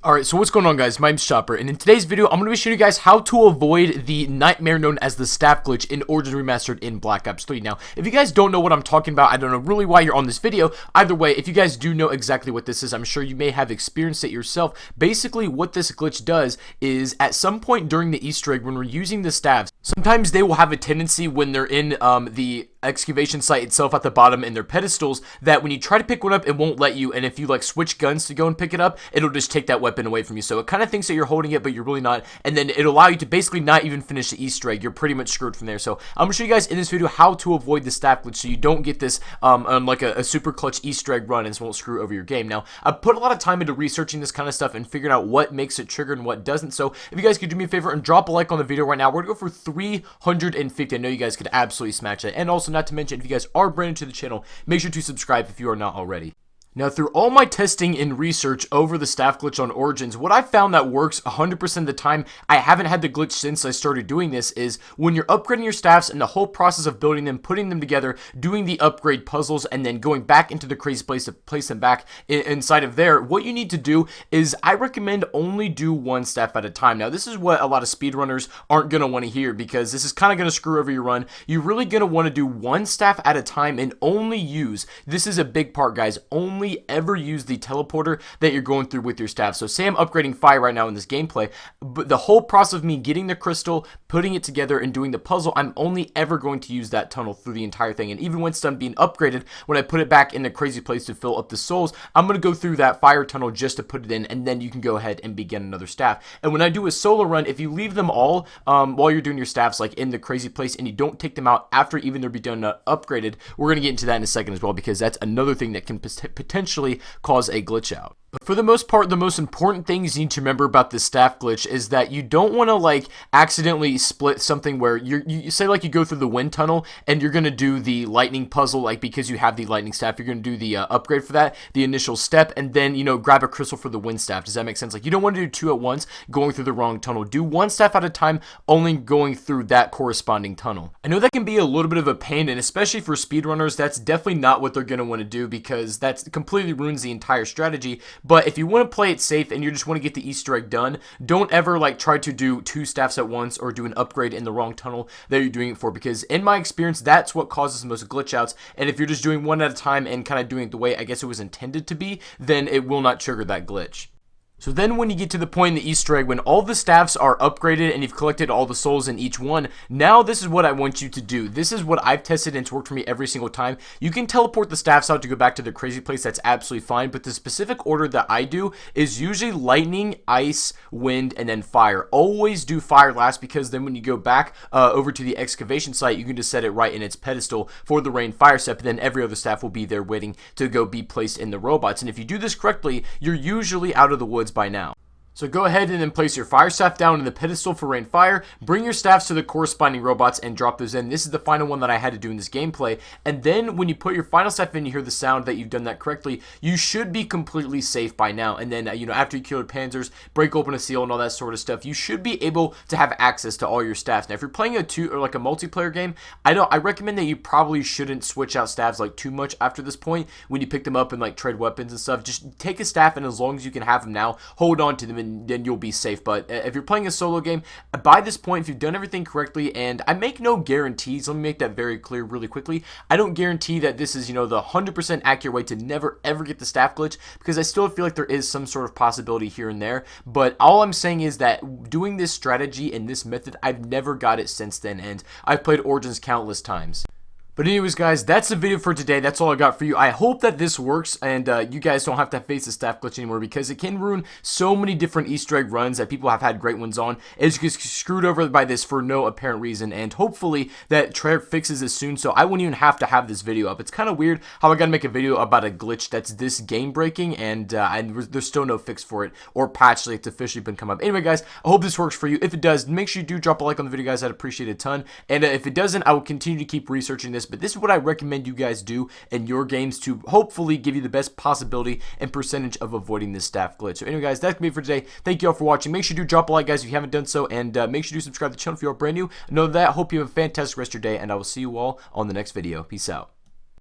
Alright, so what's going on, guys? My name's Chopper, and in today's video, I'm going to be showing you guys how to avoid the nightmare known as the staff glitch in Origins Remastered in Black Ops 3. Now, if you guys don't know what I'm talking about, I don't know really why you're on this video. Either way, if you guys do know exactly what this is, I'm sure you may have experienced it yourself. Basically, what this glitch does is, at some point during the Easter egg, when we're using the staffs, sometimes they will have a tendency when they're in the excavation site itself at the bottom in their pedestals, that when you try to pick one up, it won't let you, and if you like switch guns to go and pick it up, it'll just take that weapon away from you. So it kind of thinks that you're holding it, but you're really not, and then it'll allow you to basically not even finish the Easter egg. You're pretty much screwed from there. So I'm gonna show you guys in this video how to avoid the staff glitch so you don't get this on like a super clutch Easter egg run and won't screw over your game. Now, I've put a lot of time into researching this kind of stuff and figuring out what makes it trigger and what doesn't. So if you guys could do me a favor and drop a like on the video right now, we're gonna go for 350. I know you guys could absolutely smash that. And also, not to mention, if you guys are brand new to the channel, make sure to subscribe if you are not already. Now, through all my testing and research over the staff glitch on Origins, what I found that works 100% of the time, I haven't had the glitch since I started doing this, is when you're upgrading your staffs and the whole process of building them, putting them together, doing the upgrade puzzles, and then going back into the crazy place to place them back inside of there, what you need to do is, I recommend only do one staff at a time. Now, this is what a lot of speedrunners aren't going to want to hear, because this is kind of going to screw over your run. You're really going to want to do one staff at a time and only use, this is a big part, guys, only ever use the teleporter that you're going through with your staff. So say I'm upgrading fire right now in this gameplay, but the whole process of me getting the crystal, putting it together, and doing the puzzle, I'm only ever going to use that tunnel through the entire thing. And even when it's done being upgraded, when I put it back in the crazy place to fill up the souls, I'm going to go through that fire tunnel just to put it in, and then you can go ahead and begin another staff. And when I do a solo run, if you leave them all while you're doing your staffs, like in the crazy place, and you don't take them out after even they're done upgraded, we're going to get into that in a second as well, because that's another thing that can potentially cause a glitch out. But for the most part, the most important things you need to remember about this staff glitch is that you don't want to like accidentally split something where you say like you go through the wind tunnel and you're going to do the lightning puzzle, like because you have the lightning staff, you're going to do the upgrade for that, the initial step, and then, you know, grab a crystal for the wind staff. Does that make sense? Like, you don't want to do two at once, going through the wrong tunnel. Do one staff at a time, only going through that corresponding tunnel. I know that can be a little bit of a pain, and especially for speedrunners, that's definitely not what they're going to want to do, because that completely ruins the entire strategy. But if you want to play it safe and you just want to get the Easter egg done, don't ever like try to do two staffs at once or do an upgrade in the wrong tunnel that you're doing it for, because in my experience, that's what causes the most glitch outs. And if you're just doing one at a time and kind of doing it the way I guess it was intended to be, then it will not trigger that glitch. So then when you get to the point in the Easter egg when all the staffs are upgraded and you've collected all the souls in each one, now this is what I want you to do. This is what I've tested and it's worked for me every single time. You can teleport the staffs out to go back to the crazy place, that's absolutely fine, but the specific order that I do is usually lightning, ice, wind, and then fire. Always do fire last, because then when you go back over to the excavation site, you can just set it right in its pedestal for the rain fire step, and then every other staff will be there waiting to go be placed in the robots. And if you do this correctly, you're usually out of the woods by now. So go ahead and then place your fire staff down in the pedestal for rain fire, bring your staffs to the corresponding robots and drop those in. This is the final one that I had to do in this gameplay. And then when you put your final staff in, you hear the sound that you've done that correctly. You should be completely safe by now. And then, you know, after you kill your panzers, break open a seal and all that sort of stuff, you should be able to have access to all your staffs. Now, if you're playing a multiplayer game, I recommend that you probably shouldn't switch out staffs like too much after this point when you pick them up and like trade weapons and stuff. Just take a staff, and as long as you can have them now, hold on to them, and then you'll be safe. But if you're playing a solo game, by this point, if you've done everything correctly, and I make no guarantees, let me make that very clear really quickly, I don't guarantee that this is, you know, the 100% accurate way to never ever get the staff glitch, because I still feel like there is some sort of possibility here and there. But all I'm saying is that doing this strategy and this method, I've never got it since then, and I've played Origins countless times. But anyways, guys, that's the video for today. That's all I got for you. I hope that this works and you guys don't have to face the staff glitch anymore, because it can ruin so many different Easter egg runs that people have had great ones on. It's just screwed over by this for no apparent reason, and hopefully that Treyarch fixes this soon so I wouldn't even have to have this video up. It's kind of weird how I gotta make a video about a glitch that's this game breaking, and there's still no fix for it or patch like it's officially been come up. Anyway, guys, I hope this works for you. If it does, make sure you do drop a like on the video, guys. I'd appreciate it a ton. And if it doesn't, I will continue to keep researching this. But this is what I recommend you guys do in your games to hopefully give you the best possibility and percentage of avoiding this staff glitch. So anyway, guys, that's me for today. Thank you all for watching. Make sure you do drop a like, guys, if you haven't done so, and make sure you do subscribe to the channel if you are brand new. Know that. I hope you have a fantastic rest of your day, and I will see you all on the next video. Peace out.